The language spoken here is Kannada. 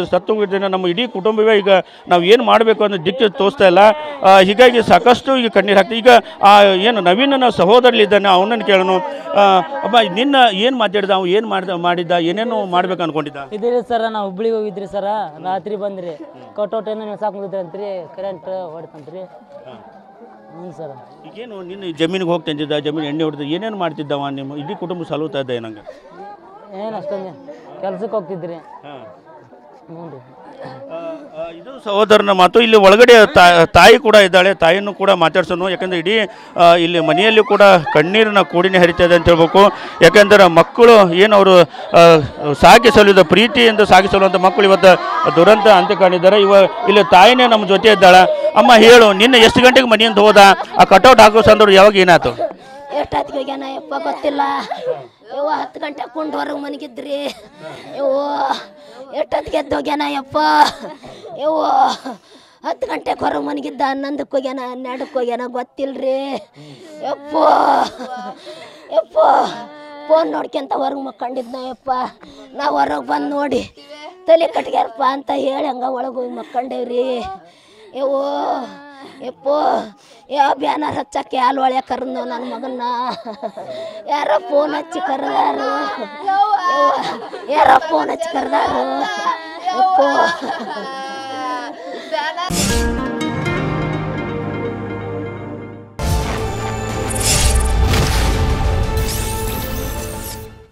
ಸತ್ತು ಹೋಗಿದ್ದೇನೆ ನಮ್ಮ ಇಡೀ ಕುಟುಂಬವೇ ಈಗ ನಾವು ಏನು ಮಾಡಬೇಕು ಅನ್ನೋ ದಿಕ್ಕು ತೋರಿಸ್ತಾ ಇಲ್ಲ. ಹೀಗಾಗಿ ಸಾಕಷ್ಟು ಈಗ ಕಣ್ಣೀರು ಹಾಕ್ತೀವಿ. ಈಗ ಏನು ನವೀನನ ಸಹೋದರಲಿದ್ದಾನೆ, ಅವನನ್ನು ಕೇಳೋಣ. ಅಮ್ಮ, ನಿನ್ನ ಏನು ಮಾತಾಡಿದ, ಅವ್ನು ಏನು ಮಾಡಿದ್ದ, ಏನೇನು ಮಾಡ್ಬೇಕು ಅನ್ಕೊಂಡಿದ್ದ? ಇದ್ರಿ ಸರ್, ನಾವು ಹುಬ್ಳಿಗೆ ಹೋಗಿದ್ರಿ ಸರ, ರಾತ್ರಿ ಬಂದ್ರಿ. ಕಟೌಟ್ ಏನೋ ಸಾಕೊಂಡಿದ್ರಂತ್ರಿ, ಕರೆಂಟ್ ಹೊಡ್ತಂತ್ರಿ. ಹ್ಞೂ ಸರ್. ಈಗೇನು ನಿನ್ನ ಜಮೀನಿಗೆ ಹೋಗಿ ತಂದಿದ್ದ, ಜಮೀನು ಎಣ್ಣೆ ಹೊಡೆದು ಏನೇನು ಮಾಡ್ತಿದ್ದವ? ನಿಮ್ಮ ಇಡೀ ಕುಟುಂಬ ಸಲುತ್ತಾ ಇದ್ದ ಏನಂಗೆ? ಏನು ಅಷ್ಟೊಂದು ಕೆಲ್ಸಕ್ಕೆ ಹೋಗ್ತಿದ್ರಿ. ಹ್ಞೂ ರೀ. ಇದು ಸಹೋದರನ ಮಾತು. ಇಲ್ಲಿ ಒಳಗಡೆ ತಾಯಿ ಕೂಡ ಇದ್ದಾಳೆ, ತಾಯಿಯನ್ನು ಕೂಡ ಮಾತಾಡ್ಸೋಣ. ಯಾಕಂದರೆ ಇಡೀ ಇಲ್ಲಿ ಮನೆಯಲ್ಲಿ ಕೂಡ ಕಣ್ಣೀರಿನ ಕೂಡಿನೇ ಹರಿತಾ ಇದೆ ಅಂತ ಹೇಳ್ಬೇಕು. ಯಾಕೆಂದರೆ ಮಕ್ಕಳು ಏನು ಅವರು ಸಾಗಿಸಲಿದ ಪ್ರೀತಿಯಿಂದ ಸಾಗಿಸಲುವಂಥ ಮಕ್ಕಳು ಇವತ್ತು ದುರಂತ ಅಂತ್ಯ ಕಾಣಿದ್ದಾರೆ. ಇಲ್ಲಿ ತಾಯಿನೇ ನಮ್ಮ ಜೊತೆ ಇದ್ದಾಳೆ. ಅಮ್ಮ, ಹೇಳು, ನಿನ್ನೆ ಎಷ್ಟು ಗಂಟೆಗೆ ಮನೆಯಿಂದ ಹೋದ? ಆ ಕಟೌಟ್ ಹಾಕೋ ಸಂದರ್ಭ ಯಾವಾಗ ಏನಾಯ್ತು? ಎಷ್ಟೊತ್ತಿಗೆ ಹೋಗ್ಯಾನ ಯಪ್ಪ ಗೊತ್ತಿಲ್ಲ. 10 ಗಂಟೆ ಕುಂಡು ಹೊರಗೆ ಮನೆಗಿದ್ರಿ. ಎಷ್ಟೊತ್ತಿಗೆ ಎದ್ದು ಹೋಗ್ಯಾನ ಯಪ್ಪ. 10 ಗಂಟೆಗೆ ಹೊರಗೆ ಮನೆಗಿದ್ದ, 11ಕ್ಕೆ ಹೋಗ್ಯಾನ, 12ಕ್ಕೆ ಹೋಗ್ಯಾನ, ಗೊತ್ತಿಲ್ರಿ ಯಪ್ಪ. ಫೋನ್ ನೋಡ್ಕೊಂತ ಹೊರಗೆ ಮಕ್ಕೊಂಡಿದ್ನ ಯಪ್ಪ. ನಾವು ಹೊರಗೆ ಬಂದು ನೋಡಿ ತಲೆ ಕಟ್ಗ್ಯಾರಪ್ಪ ಅಂತ ಹೇಳಿ ಹಂಗೆ ಒಳಗೆ ಹೋಗಿ ಮಕ್ಕೊಂಡೇವ್ರಿ. ಯಾವ ಬ್ಯಾನರ್ ಹಚ್ಚಕ್ಕೆ ಹಾಲು ಒಳ್ಳೆ ಕರೆದು ನನ್ನ ಮಗನ್ನ ಯಾರೋ ಫೋನ್ ಹಚ್ಚಿ ಕರೆದಾರು. ಯಾರೋ ಫೋನ್ ಹಚ್ಚಿ ಕರೆದಾರು.